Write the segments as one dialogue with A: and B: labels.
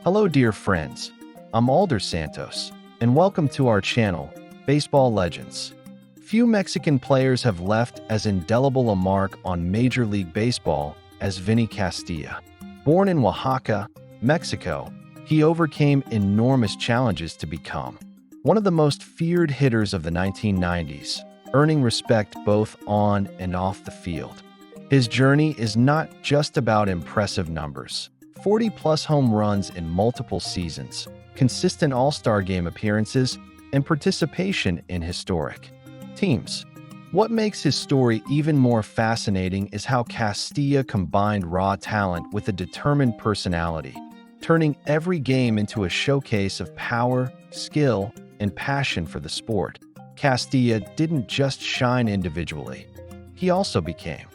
A: Hello, dear friends. I'm Alder Santos, and welcome to our channel, Baseball Legends. Few Mexican players have left as indelible a mark on Major League Baseball as Vinny Castilla. Born in Oaxaca, Mexico, he overcame enormous challenges to become one of the most feared hitters of the 1990s, earning respect both on and off the field. His journey is not just about impressive numbers. 40-plus home runs in multiple seasons, consistent All-Star Game appearances, and participation in historic teams. What makes his story even more fascinating is how Castilla combined raw talent with a determined personality, turning every game into a showcase of power, skill, and passion for the sport. Castilla didn't just shine individually. He also became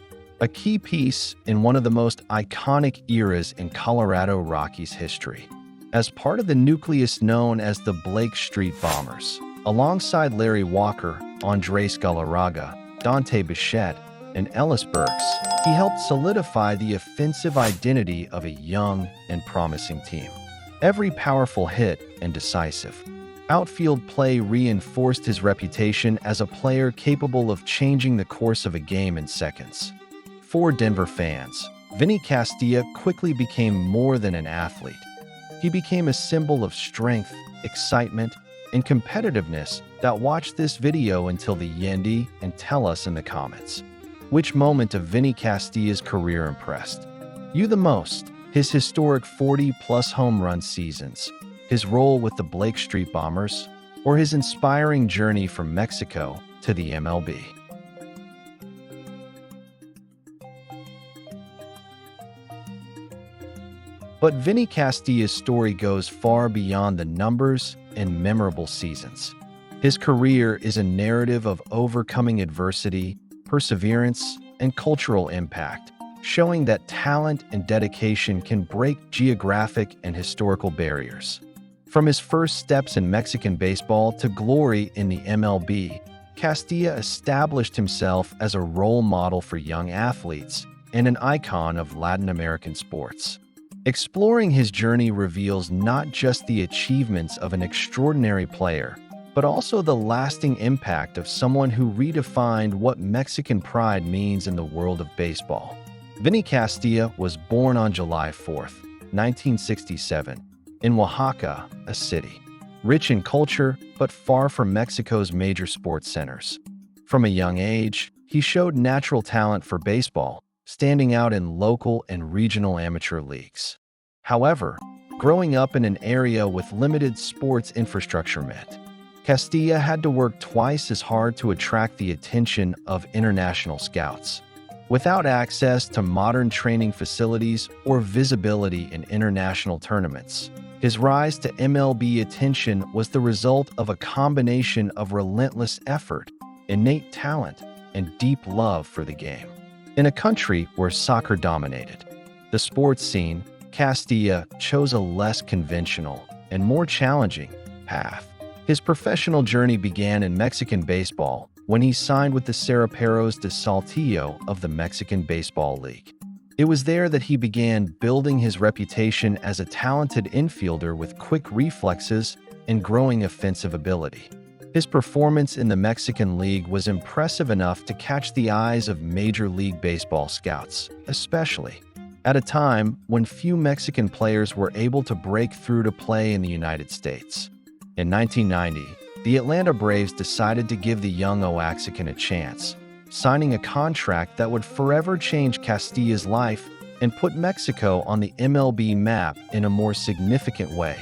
A: a key piece in one of the most iconic eras in Colorado Rockies history. As part of the nucleus known as the Blake Street Bombers, alongside Larry Walker, Andrés Galarraga, Dante Bichette, and Ellis Burks, he helped solidify the offensive identity of a young and promising team. Every powerful hit and decisive outfield play reinforced his reputation as a player capable of changing the course of a game in seconds. For Denver fans, Vinny Castilla quickly became more than an athlete. He became a symbol of strength, excitement, and competitiveness. Watch this video until the end and tell us in the comments which moment of Vinny Castilla's career impressed you the most. His historic 40-plus home run seasons, his role with the Blake Street Bombers, or his inspiring journey from Mexico to the MLB. But Vinny Castilla's story goes far beyond the numbers and memorable seasons. His career is a narrative of overcoming adversity, perseverance, and cultural impact, showing that talent and dedication can break geographic and historical barriers. From his first steps in Mexican baseball to glory in the MLB, Castilla established himself as a role model for young athletes and an icon of Latin American sports. Exploring his journey reveals not just the achievements of an extraordinary player, but also the lasting impact of someone who redefined what Mexican pride means in the world of baseball. Vinny Castilla was born on July 4, 1967, in Oaxaca, a city rich in culture but far from Mexico's major sports centers. From a young age, he showed natural talent for baseball, standing out in local and regional amateur leagues. However, growing up in an area with limited sports infrastructure meant Castilla had to work twice as hard to attract the attention of international scouts. Without access to modern training facilities or visibility in international tournaments, his rise to MLB attention was the result of a combination of relentless effort, innate talent, and deep love for the game. In a country where soccer dominated the sports scene, Castilla chose a less conventional and more challenging path. His professional journey began in Mexican baseball when he signed with the Cerrajeros de Saltillo of the Mexican Baseball League. It was there that he began building his reputation as a talented infielder with quick reflexes and growing offensive ability. His performance in the Mexican League was impressive enough to catch the eyes of Major League Baseball scouts, especially at a time when few Mexican players were able to break through to play in the United States. In 1990, the Atlanta Braves decided to give the young Oaxacan a chance, signing a contract that would forever change Castilla's life and put Mexico on the MLB map in a more significant way.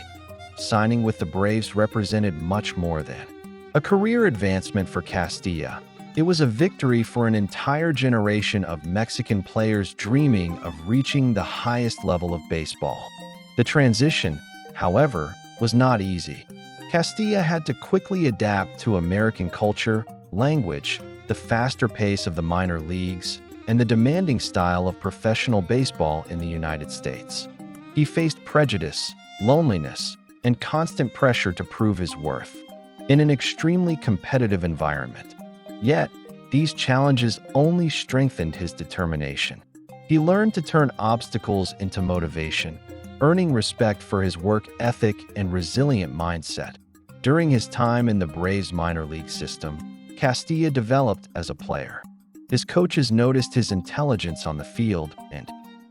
A: Signing with the Braves represented much more than a career advancement for Castilla. It was a victory for an entire generation of Mexican players dreaming of reaching the highest level of baseball. The transition, however, was not easy. Castilla had to quickly adapt to American culture, language, the faster pace of the minor leagues, and the demanding style of professional baseball in the United States. He faced prejudice, loneliness, and constant pressure to prove his worth in an extremely competitive environment. Yet, these challenges only strengthened his determination. He learned to turn obstacles into motivation, earning respect for his work ethic and resilient mindset. During his time in the Braves minor league system, Castilla developed as a player. His coaches noticed his intelligence on the field and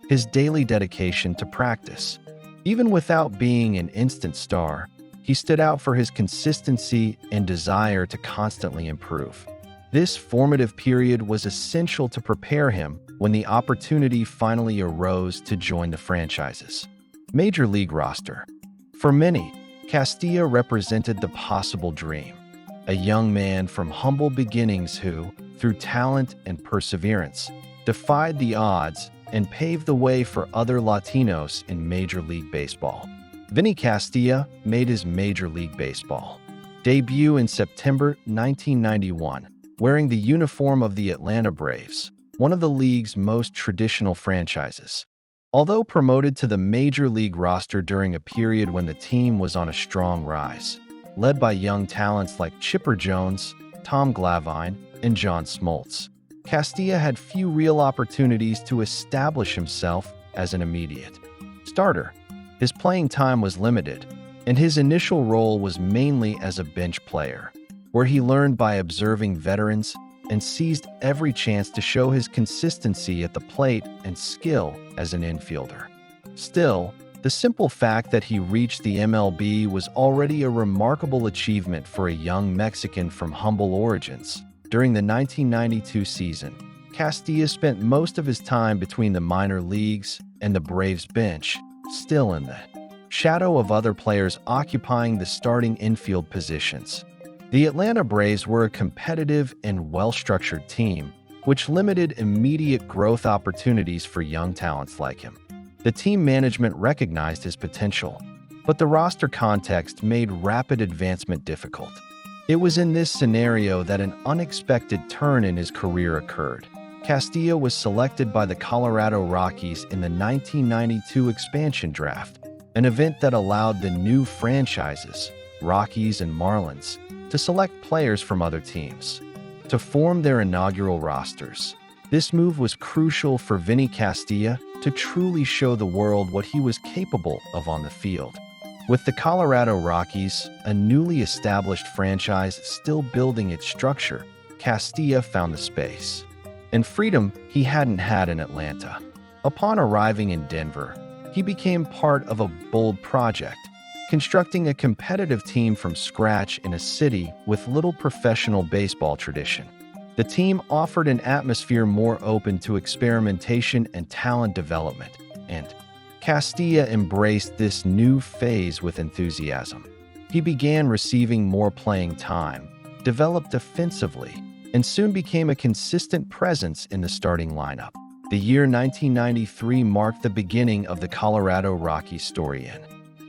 A: his daily dedication to practice. Even without being an instant star, he stood out for his consistency and desire to constantly improve. This formative period was essential to prepare him when the opportunity finally arose to join the franchise's major league roster. For many, Castilla represented the possible dream, a young man from humble beginnings who, through talent and perseverance, defied the odds and paved the way for other Latinos in Major League Baseball. Vinny Castilla made his Major League Baseball debut in September 1991, wearing the uniform of the Atlanta Braves, one of the league's most traditional franchises. Although promoted to the Major League roster during a period when the team was on a strong rise, led by young talents like Chipper Jones, Tom Glavine, and John Smoltz, Castilla had few real opportunities to establish himself as an immediate starter. His playing time was limited, and his initial role was mainly as a bench player, where he learned by observing veterans and seized every chance to show his consistency at the plate and skill as an infielder. Still, the simple fact that he reached the MLB was already a remarkable achievement for a young Mexican from humble origins. During the 1992 season, Castilla spent most of his time between the minor leagues and the Braves bench, still in the shadow of other players occupying the starting infield positions. The Atlanta Braves were a competitive and well-structured team, which limited immediate growth opportunities for young talents like him. The team management recognized his potential, but the roster context made rapid advancement difficult. It was in this scenario that an unexpected turn in his career occurred. Castilla was selected by the Colorado Rockies in the 1992 expansion draft, an event that allowed the new franchises, Rockies and Marlins, to select players from other teams to form their inaugural rosters. This move was crucial for Vinny Castilla to truly show the world what he was capable of on the field. With the Colorado Rockies, a newly established franchise still building its structure, Castilla found the space and freedom he hadn't had in Atlanta. Upon arriving in Denver, he became part of a bold project, constructing a competitive team from scratch in a city with little professional baseball tradition. The team offered an atmosphere more open to experimentation and talent development, and Castilla embraced this new phase with enthusiasm. He began receiving more playing time, developed offensively, and soon became a consistent presence in the starting lineup. The year 1993 marked the beginning of the Colorado Rockies story in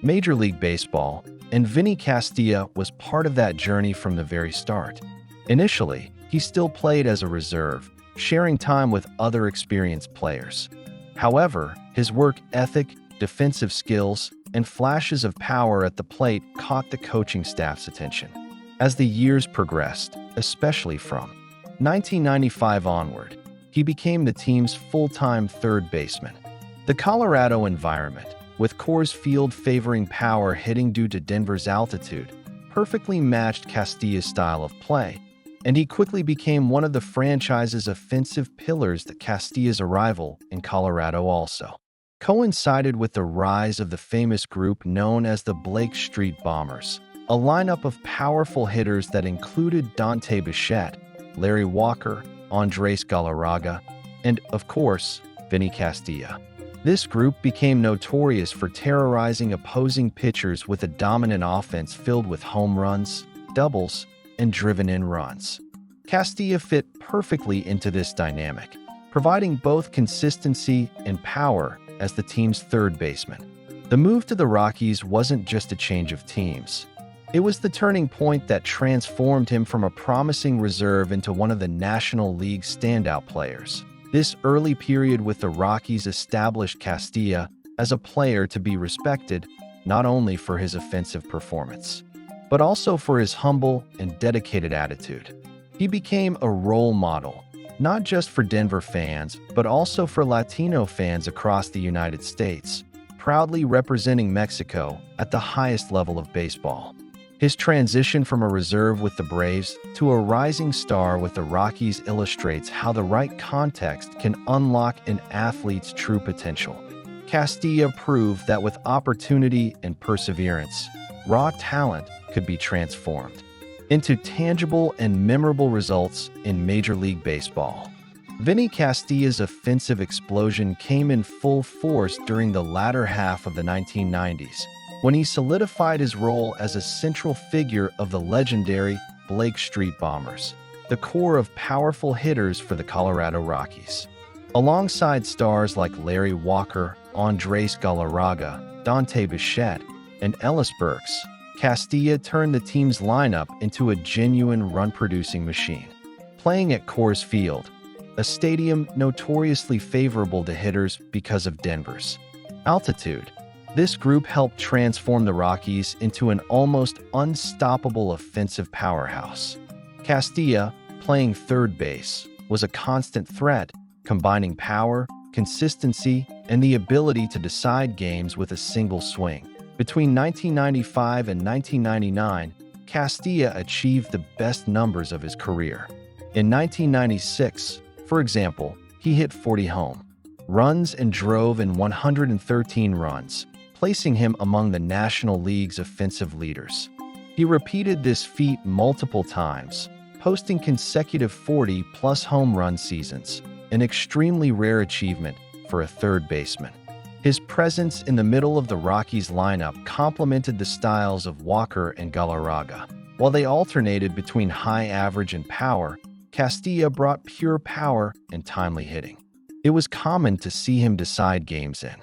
A: Major League Baseball, and Vinny Castilla was part of that journey from the very start. Initially, he still played as a reserve, sharing time with other experienced players. However, his work ethic, defensive skills, and flashes of power at the plate caught the coaching staff's attention. As the years progressed, especially from 1995 onward, he became the team's full-time third baseman. The Colorado environment, with Coors Field favoring power hitting due to Denver's altitude, perfectly matched Castilla's style of play, and he quickly became one of the franchise's offensive pillars. That Castilla's arrival in Colorado also coincided with the rise of the famous group known as the Blake Street Bombers, a lineup of powerful hitters that included Dante Bichette, Larry Walker, Andrés Galarraga, and, of course, Vinny Castilla. This group became notorious for terrorizing opposing pitchers with a dominant offense filled with home runs, doubles, and driven-in runs. Castilla fit perfectly into this dynamic, providing both consistency and power as the team's third baseman. The move to the Rockies wasn't just a change of teams. It was the turning point that transformed him from a promising reserve into one of the National League's standout players. This early period with the Rockies established Castilla as a player to be respected not only for his offensive performance, but also for his humble and dedicated attitude. He became a role model, not just for Denver fans, but also for Latino fans across the United States, proudly representing Mexico at the highest level of baseball. His transition from a reserve with the Braves to a rising star with the Rockies illustrates how the right context can unlock an athlete's true potential. Castilla proved that with opportunity and perseverance, raw talent could be transformed into tangible and memorable results in Major League Baseball. Vinny Castilla's offensive explosion came in full force during the latter half of the 1990s, when he solidified his role as a central figure of the legendary Blake Street Bombers, the core of powerful hitters for the Colorado Rockies. Alongside stars like Larry Walker, Andrés Galarraga, Dante Bichette, and Ellis Burks, Castilla turned the team's lineup into a genuine run-producing machine. Playing at Coors Field, a stadium notoriously favorable to hitters because of Denver's altitude, this group helped transform the Rockies into an almost unstoppable offensive powerhouse. Castilla, playing third base, was a constant threat, combining power, consistency, and the ability to decide games with a single swing. Between 1995 and 1999, Castilla achieved the best numbers of his career. In 1996, for example, he hit 40 home runs and drove in 113 runs, placing him among the National League's offensive leaders. He repeated this feat multiple times, posting consecutive 40-plus home run seasons, an extremely rare achievement for a third baseman. His presence in the middle of the Rockies lineup complemented the styles of Walker and Galarraga. While they alternated between high average and power, Castilla brought pure power and timely hitting. It was common to see him decide games in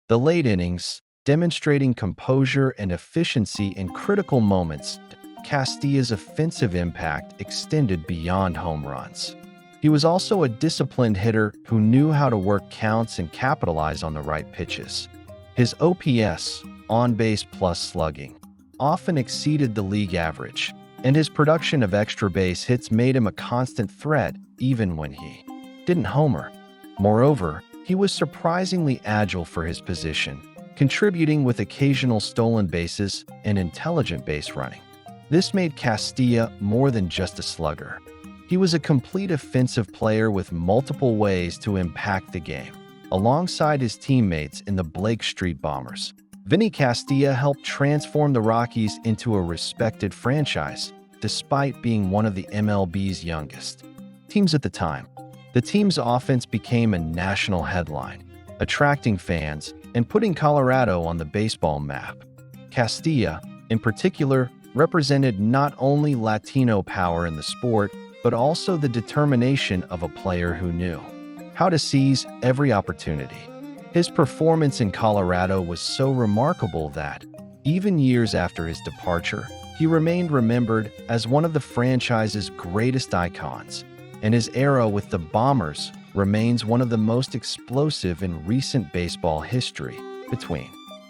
A: the late innings, demonstrating composure and efficiency in critical moments. Castilla's offensive impact extended beyond home runs. He was also a disciplined hitter who knew how to work counts and capitalize on the right pitches. His OPS, on-base plus slugging, often exceeded the league average, and his production of extra base hits made him a constant threat even when he didn't homer. Moreover, he was surprisingly agile for his position, contributing with occasional stolen bases and intelligent base running. This made Castilla more than just a slugger. He was a complete offensive player with multiple ways to impact the game. Alongside his teammates in the Blake Street Bombers, Vinny Castilla helped transform the Rockies into a respected franchise, despite being one of the MLB's youngest teams at the time. The team's offense became a national headline, attracting fans and putting Colorado on the baseball map. Castilla, in particular, represented not only Latino power in the sport, but also the determination of a player who knew how to seize every opportunity. His performance in Colorado was so remarkable that, even years after his departure, he remained remembered as one of the franchise's greatest icons, and his era with the Bombers remains one of the most explosive in recent baseball history. Between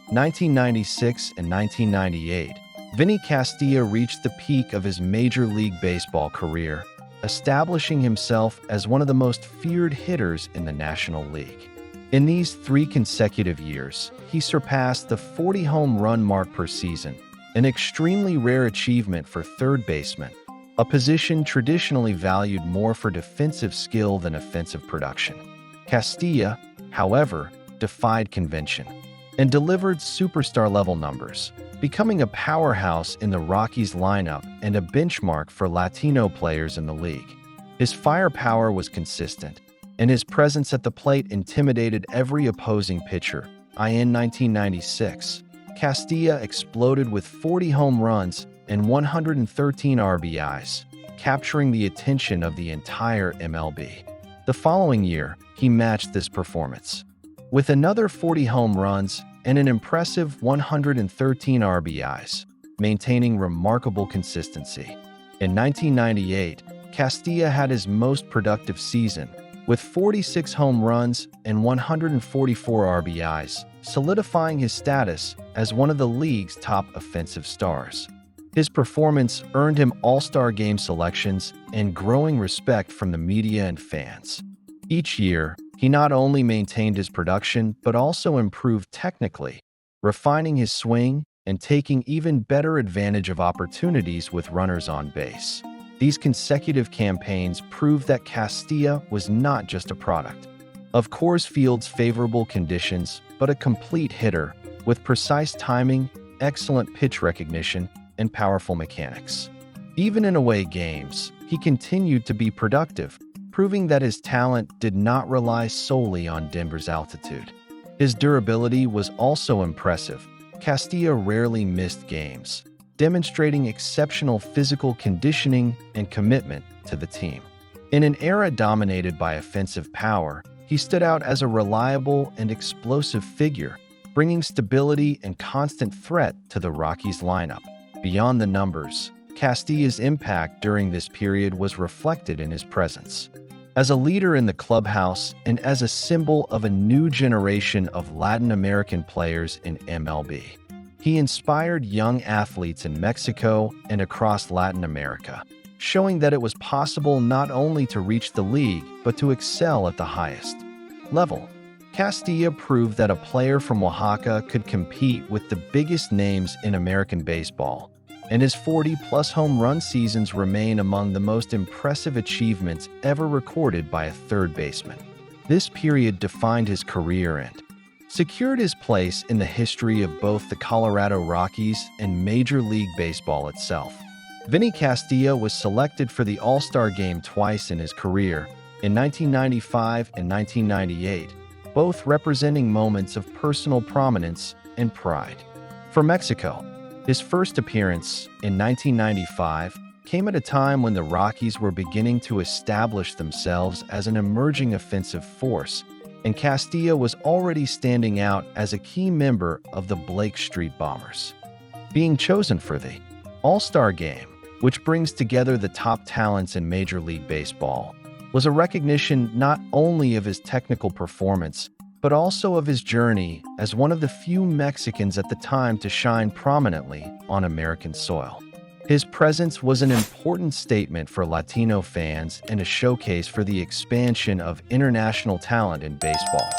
A: 1996 and 1998, Vinny Castilla reached the peak of his Major League Baseball career, establishing himself as one of the most feared hitters in the National League. In these 3 consecutive years, he surpassed the 40 home run mark per season, an extremely rare achievement for third baseman, a position traditionally valued more for defensive skill than offensive production. Castilla, however, defied convention and delivered superstar-level numbers, becoming a powerhouse in the Rockies lineup and a benchmark for Latino players in the league. His firepower was consistent, and his presence at the plate intimidated every opposing pitcher. In 1996, Castilla exploded with 40 home runs and 113 RBIs, capturing the attention of the entire MLB. The following year, he matched this performance with another 40 home runs and an impressive 113 RBIs, maintaining remarkable consistency. In 1998, Castilla had his most productive season, with 46 home runs and 144 RBIs, solidifying his status as one of the league's top offensive stars. His performance earned him All-Star Game selections and growing respect from the media and fans. Each year, He not only maintained his production, but also improved technically, refining his swing and taking even better advantage of opportunities with runners on base. These consecutive campaigns proved that Castilla was not just a product of Coors Field's favorable conditions, but a complete hitter with precise timing, excellent pitch recognition, and powerful mechanics. Even in away games, he continued to be productive, proving that his talent did not rely solely on Denver's altitude. His durability was also impressive. Castilla rarely missed games, demonstrating exceptional physical conditioning and commitment to the team. In an era dominated by offensive power, he stood out as a reliable and explosive figure, bringing stability and constant threat to the Rockies lineup. Beyond the numbers, Castilla's impact during this period was reflected in his presence. As a leader in the clubhouse and as a symbol of a new generation of Latin American players in MLB, he inspired young athletes in Mexico and across Latin America, showing that it was possible not only to reach the league, but to excel at the highest level. Castilla proved that a player from Oaxaca could compete with the biggest names in American baseball, and his 40-plus home run seasons remain among the most impressive achievements ever recorded by a third baseman. This period defined his career and secured his place in the history of both the Colorado Rockies and Major League Baseball itself. Vinny Castilla was selected for the All-Star Game twice in his career, in 1995 and 1998, both representing moments of personal prominence and pride. For Mexico, his first appearance, in 1995, came at a time when the Rockies were beginning to establish themselves as an emerging offensive force, and Castilla was already standing out as a key member of the Blake Street Bombers. Being chosen for the All-Star Game, which brings together the top talents in Major League Baseball, was a recognition not only of his technical performance, but also of his journey as one of the few Mexicans at the time to shine prominently on American soil. His presence was an important statement for Latino fans and a showcase for the expansion of international talent in baseball.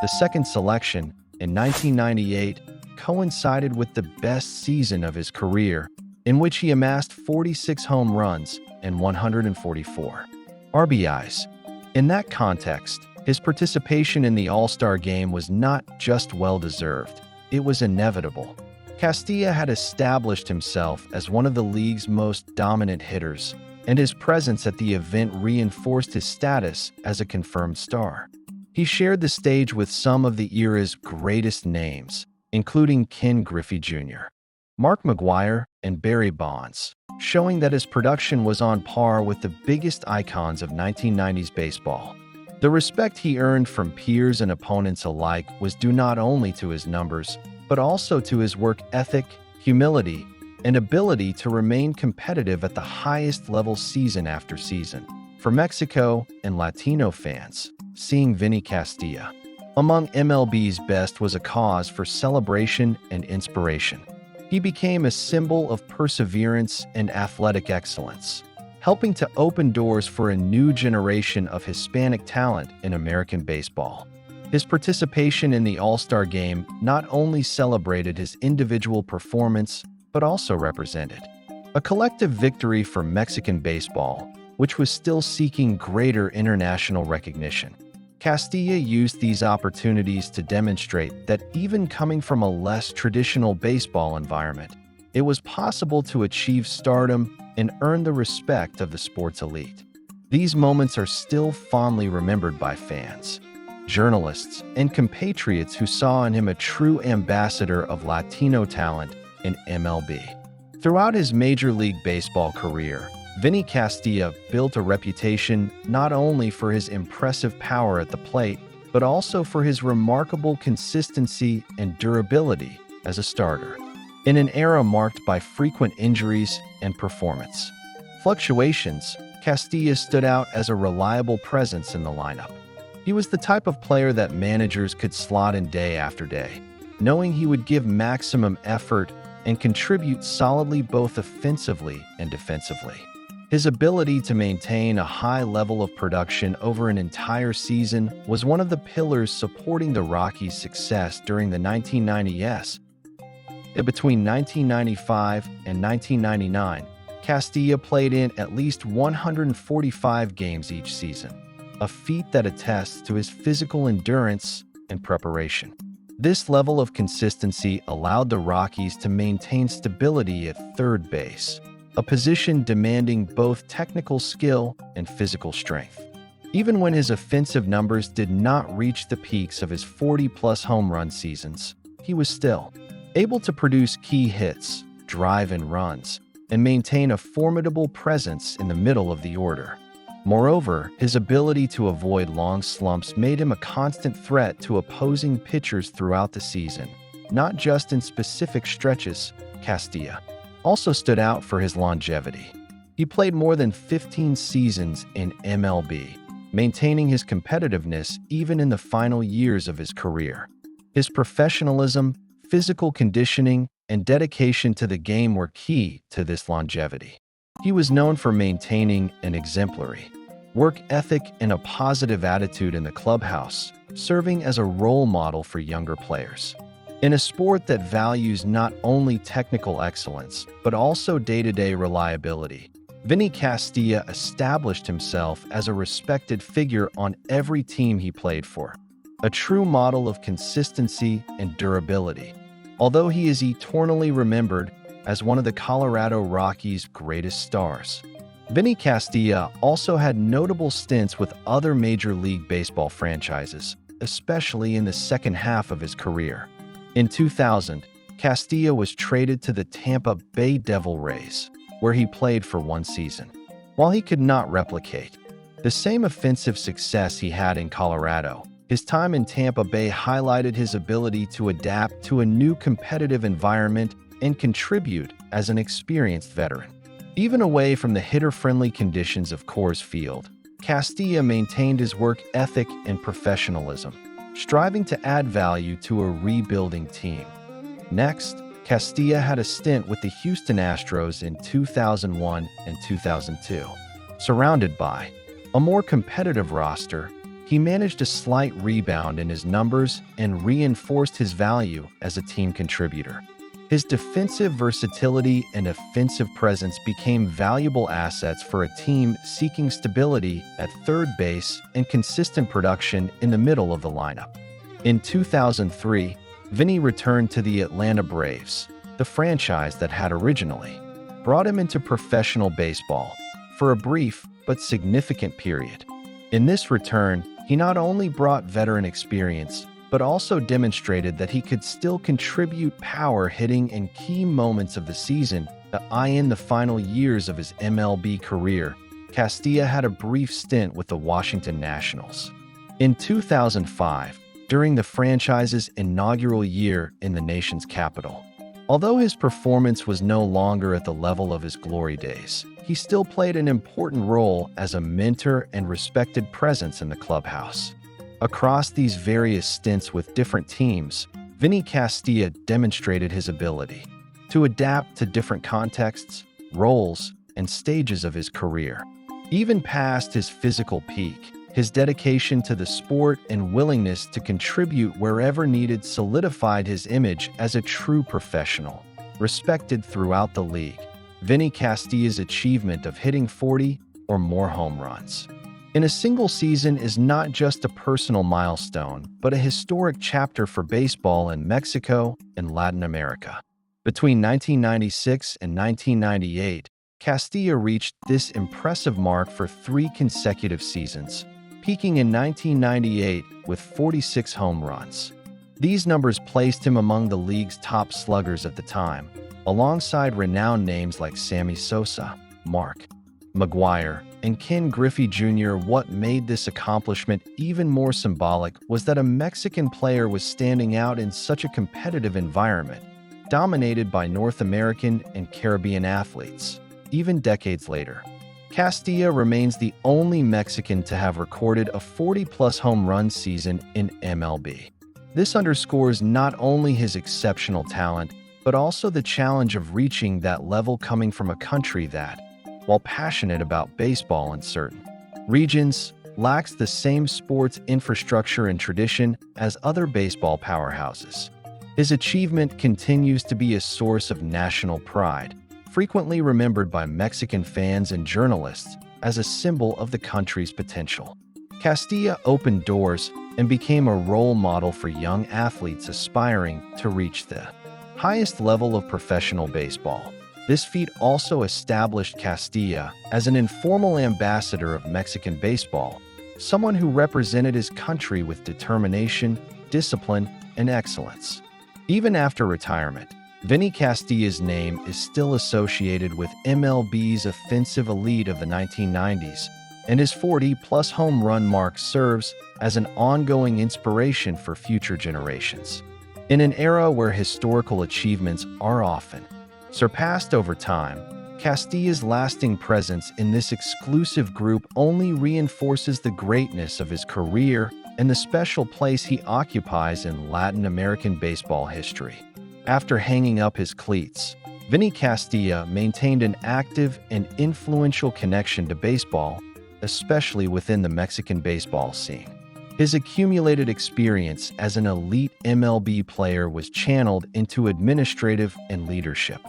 A: The second selection, in 1998, coincided with the best season of his career, in which he amassed 46 home runs and 144 RBIs. In that context, his participation in the All-Star Game was not just well-deserved, it was inevitable. Castilla had established himself as one of the league's most dominant hitters, and his presence at the event reinforced his status as a confirmed star. He shared the stage with some of the era's greatest names, including Ken Griffey Jr., Mark McGwire, and Barry Bonds, showing that his production was on par with the biggest icons of 1990s baseball. The respect he earned from peers and opponents alike was due not only to his numbers, but also to his work ethic, humility, and ability to remain competitive at the highest level season after season. For Mexico and Latino fans, seeing Vinny Castilla among MLB's best was a cause for celebration and inspiration. He became a symbol of perseverance and athletic excellence, helping to open doors for a new generation of Hispanic talent in American baseball. His participation in the All-Star Game not only celebrated his individual performance, but also represented a collective victory for Mexican baseball, which was still seeking greater international recognition. Castilla used these opportunities to demonstrate that even coming from a less traditional baseball environment, it was possible to achieve stardom and earn the respect of the sport's elite. These moments are still fondly remembered by fans, journalists, and compatriots who saw in him a true ambassador of Latino talent in MLB. Throughout his Major League Baseball career, Vinny Castilla built a reputation not only for his impressive power at the plate, but also for his remarkable consistency and durability as a starter. In an era marked by frequent injuries and performance fluctuations, Castilla stood out as a reliable presence in the lineup. He was the type of player that managers could slot in day after day, knowing he would give maximum effort and contribute solidly both offensively and defensively. His ability to maintain a high level of production over an entire season was one of the pillars supporting the Rockies' success during the 1990s. Between 1995 and 1999, Castilla played in at least 145 games each season, a feat that attests to his physical endurance and preparation. This level of consistency allowed the Rockies to maintain stability at third base, a position demanding both technical skill and physical strength. Even when his offensive numbers did not reach the peaks of his 40-plus home run seasons, he was still able to produce key hits, drive in runs, and maintain a formidable presence in the middle of the order. Moreover, his ability to avoid long slumps made him a constant threat to opposing pitchers throughout the season, not just in specific stretches. Castilla also stood out for his longevity. He played more than 15 seasons in MLB, maintaining his competitiveness even in the final years of his career. His professionalism, physical conditioning, and dedication to the game were key to this longevity. He was known for maintaining an exemplary work ethic and a positive attitude in the clubhouse, serving as a role model for younger players. In a sport that values not only technical excellence, but also day-to-day reliability, Vinny Castilla established himself as a respected figure on every team he played for, a true model of consistency and durability. Although he is eternally remembered as one of the Colorado Rockies' greatest stars, Vinny Castilla also had notable stints with other Major League Baseball franchises, especially in the second half of his career. In 2000, Castilla was traded to the Tampa Bay Devil Rays, where he played for one season. While he could not replicate the same offensive success he had in Colorado, his time in Tampa Bay highlighted his ability to adapt to a new competitive environment and contribute as an experienced veteran. Even away from the hitter-friendly conditions of Coors Field, Castilla maintained his work ethic and professionalism, striving to add value to a rebuilding team. Next, Castilla had a stint with the Houston Astros in 2001 and 2002. Surrounded by a more competitive roster, he managed a slight rebound in his numbers and reinforced his value as a team contributor. His defensive versatility and offensive presence became valuable assets for a team seeking stability at third base and consistent production in the middle of the lineup. In 2003, Vinny returned to the Atlanta Braves, the franchise that had originally brought him into professional baseball for a brief but significant period. In this return, he not only brought veteran experience, but also demonstrated that he could still contribute power hitting in key moments of the season. In the final years of his MLB career, Castilla had a brief stint with the Washington Nationals. In 2005, during the franchise's inaugural year in the nation's capital, although his performance was no longer at the level of his glory days, he still played an important role as a mentor and respected presence in the clubhouse. Across these various stints with different teams, Vinny Castilla demonstrated his ability to adapt to different contexts, roles, and stages of his career. Even past his physical peak, his dedication to the sport and willingness to contribute wherever needed solidified his image as a true professional, respected throughout the league. Vinny Castilla's achievement of hitting 40 or more home runs in a single season is not just a personal milestone, but a historic chapter for baseball in Mexico and Latin America. Between 1996 and 1998, Castilla reached this impressive mark for 3 consecutive seasons, peaking in 1998 with 46 home runs. These numbers placed him among the league's top sluggers at the time, alongside renowned names like Sammy Sosa, Mark McGwire, and Ken Griffey Jr. What made this accomplishment even more symbolic was that a Mexican player was standing out in such a competitive environment, dominated by North American and Caribbean athletes. Even decades later, Castilla remains the only Mexican to have recorded a 40-plus home run season in MLB. This underscores not only his exceptional talent, but also the challenge of reaching that level coming from a country that, while passionate about baseball in certain regions, lacks the same sports infrastructure and tradition as other baseball powerhouses. His achievement continues to be a source of national pride, frequently remembered by Mexican fans and journalists as a symbol of the country's potential. Castilla opened doors and became a role model for young athletes aspiring to reach the highest level of professional baseball. This feat also established Castilla as an informal ambassador of Mexican baseball, someone who represented his country with determination, discipline, and excellence. Even after retirement, Vinny Castilla's name is still associated with MLB's offensive elite of the 1990s, and his 40-plus home run mark serves as an ongoing inspiration for future generations. In an era where historical achievements are often surpassed over time, Castilla's lasting presence in this exclusive group only reinforces the greatness of his career and the special place he occupies in Latin American baseball history. After hanging up his cleats, Vinny Castilla maintained an active and influential connection to baseball, especially within the Mexican baseball scene. His accumulated experience as an elite MLB player was channeled into administrative and leadership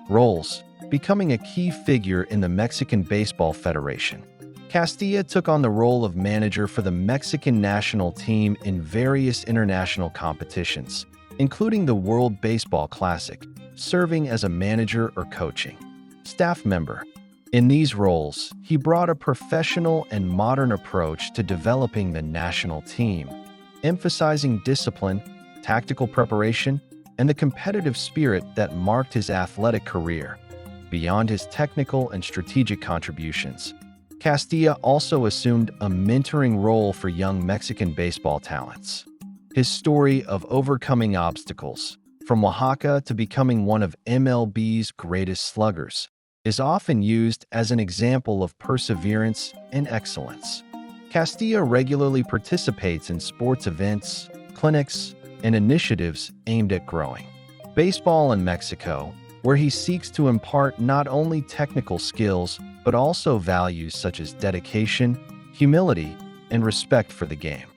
A: roles, becoming a key figure in the Mexican Baseball Federation. Castilla took on the role of manager for the Mexican national team in various international competitions, including the World Baseball Classic, serving as a manager or coaching staff member. In these roles, he brought a professional and modern approach to developing the national team, emphasizing discipline, tactical preparation, and the competitive spirit that marked his athletic career. Beyond his technical and strategic contributions, Castilla also assumed a mentoring role for young Mexican baseball talents. His story of overcoming obstacles, from Oaxaca to becoming one of MLB's greatest sluggers, is often used as an example of perseverance and excellence. Castilla regularly participates in sports events, clinics, and initiatives aimed at growing baseball in Mexico, where he seeks to impart not only technical skills but also values such as dedication, humility, and respect for the game.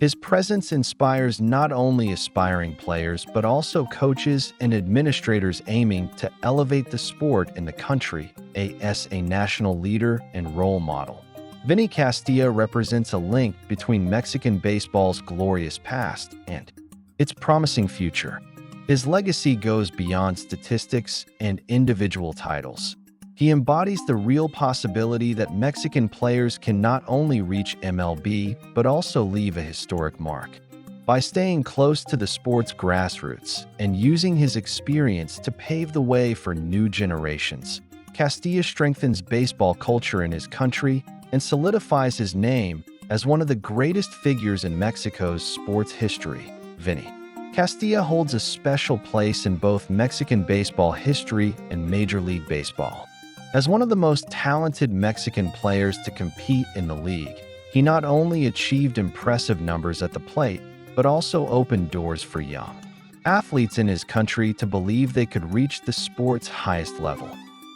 A: His presence inspires not only aspiring players but also coaches and administrators aiming to elevate the sport in the country as a national leader and role model. Vinny Castilla represents a link between Mexican baseball's glorious past and its promising future. His legacy goes beyond statistics and individual titles. He embodies the real possibility that Mexican players can not only reach MLB, but also leave a historic mark. By staying close to the sport's grassroots and using his experience to pave the way for new generations, Castilla strengthens baseball culture in his country and solidifies his name as one of the greatest figures in Mexico's sports history. Vinny Castilla holds a special place in both Mexican baseball history and Major League Baseball. As one of the most talented Mexican players to compete in the league, he not only achieved impressive numbers at the plate, but also opened doors for young athletes in his country to believe they could reach the sport's highest level.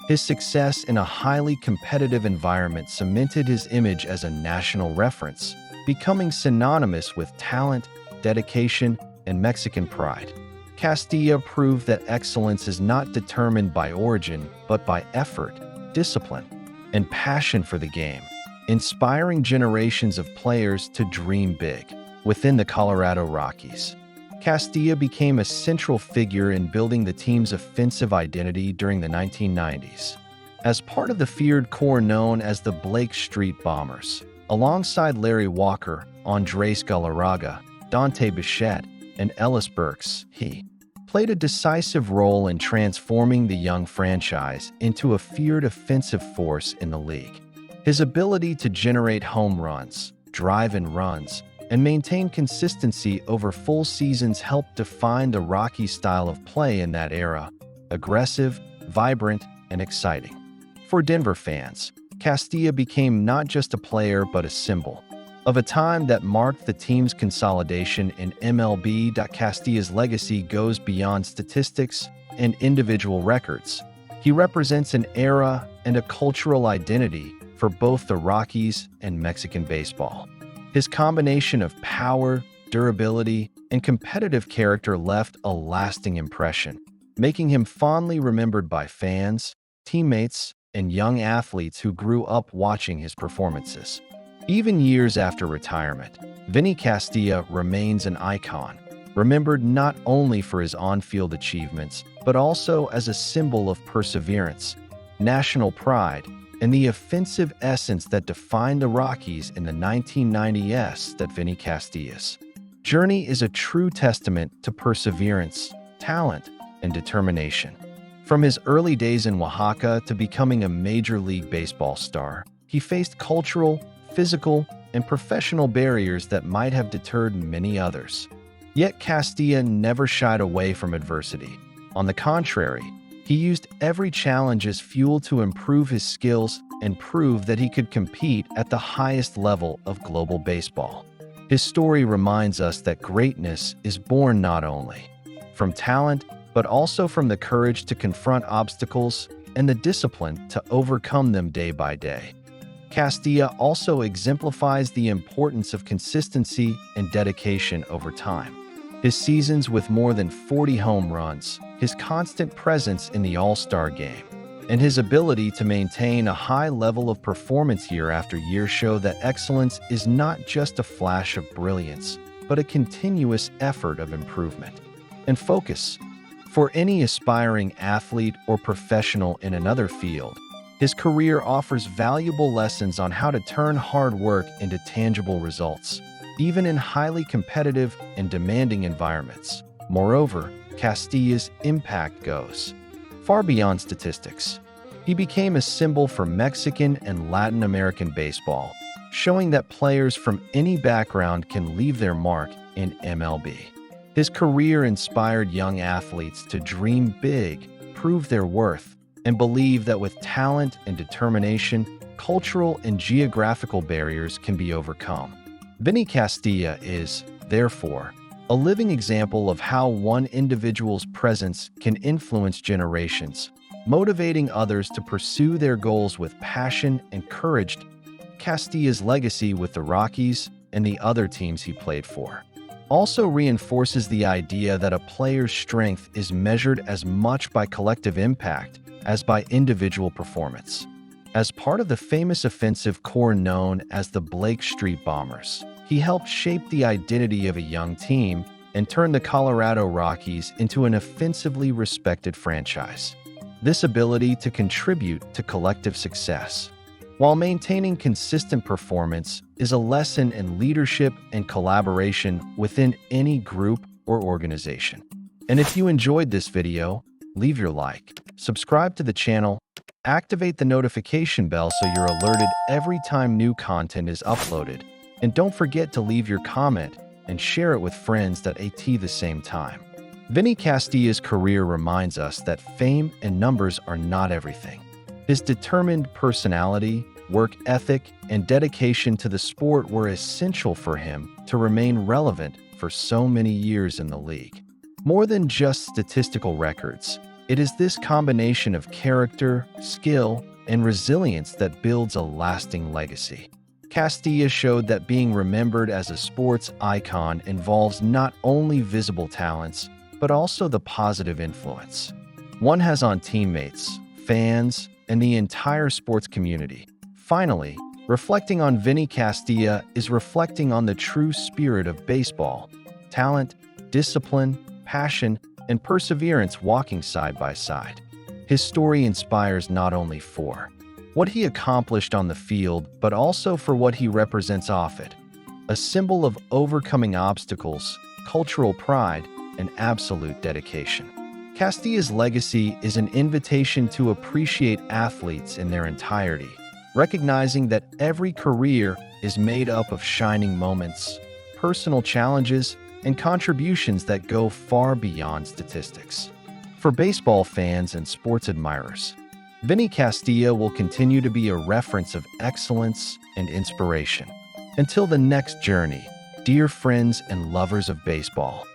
A: His success in a highly competitive environment cemented his image as a national reference, becoming synonymous with talent, dedication, and Mexican pride. Castilla proved that excellence is not determined by origin, but by effort, discipline, and passion for the game, inspiring generations of players to dream big. Within the Colorado Rockies, Castilla became a central figure in building the team's offensive identity during the 1990s. As part of the feared core known as the Blake Street Bombers, alongside Larry Walker, Andrés Galarraga, Dante Bichette, and Ellis Burks, he played a decisive role in transforming the young franchise into a feared offensive force in the league. His ability to generate home runs, drive in runs, and maintain consistency over full seasons helped define the Rockies' style of play in that era: aggressive, vibrant, and exciting. For Denver fans, Castilla became not just a player but a symbol of a time that marked the team's consolidation in MLB. Castilla's legacy goes beyond statistics and individual records. He represents an era and a cultural identity for both the Rockies and Mexican baseball. His combination of power, durability, and competitive character left a lasting impression, making him fondly remembered by fans, teammates, and young athletes who grew up watching his performances. Even years after retirement, Vinny Castilla remains an icon, remembered not only for his on-field achievements, but also as a symbol of perseverance, national pride, and the offensive essence that defined the Rockies in the 1990s. That Vinny Castilla's journey is a true testament to perseverance, talent, and determination. From his early days in Oaxaca to becoming a Major League Baseball star, he faced cultural, physical, and professional barriers that might have deterred many others. Yet Castilla never shied away from adversity. On the contrary, he used every challenge as fuel to improve his skills and prove that he could compete at the highest level of global baseball. His story reminds us that greatness is born not only from talent, but also from the courage to confront obstacles and the discipline to overcome them day by day. Castilla also exemplifies the importance of consistency and dedication over time. His seasons with more than 40 home runs, his constant presence in the All-Star game, and his ability to maintain a high level of performance year after year show that excellence is not just a flash of brilliance, but a continuous effort of improvement and focus. For any aspiring athlete or professional in another field, his career offers valuable lessons on how to turn hard work into tangible results, even in highly competitive and demanding environments. Moreover, Castilla's impact goes far beyond statistics. He became a symbol for Mexican and Latin American baseball, showing that players from any background can leave their mark in MLB. His career inspired young athletes to dream big, prove their worth, and believe that with talent and determination, cultural and geographical barriers can be overcome. Vinny Castilla is, therefore, a living example of how one individual's presence can influence generations, motivating others to pursue their goals with passion and courage. Castilla's legacy with the Rockies and the other teams he played for also reinforces the idea that a player's strength is measured as much by collective impact as by individual performance. As part of the famous offensive core known as the Blake Street Bombers, he helped shape the identity of a young team and turn the Colorado Rockies into an offensively respected franchise. This ability to contribute to collective success, while maintaining consistent performance, is a lesson in leadership and collaboration within any group or organization. And if you enjoyed this video, leave your like, subscribe to the channel, activate the notification bell so you're alerted every time new content is uploaded, and don't forget to leave your comment and share it with friends at the same time. Vinny Castilla's career reminds us that fame and numbers are not everything. His determined personality, work ethic, and dedication to the sport were essential for him to remain relevant for so many years in the league. More than just statistical records, it is this combination of character, skill, and resilience that builds a lasting legacy. Castilla showed that being remembered as a sports icon involves not only visible talents, but also the positive influence one has on teammates, fans, and the entire sports community. Finally, reflecting on Vinny Castilla is reflecting on the true spirit of baseball: talent, discipline, passion, and perseverance walking side by side. His story inspires not only for what he accomplished on the field, but also for what he represents off it: a symbol of overcoming obstacles, cultural pride, and absolute dedication. Castilla's legacy is an invitation to appreciate athletes in their entirety, recognizing that every career is made up of shining moments, personal challenges, and contributions that go far beyond statistics. For baseball fans and sports admirers, Vinny Castilla will continue to be a reference of excellence and inspiration. Until the next journey, dear friends and lovers of baseball,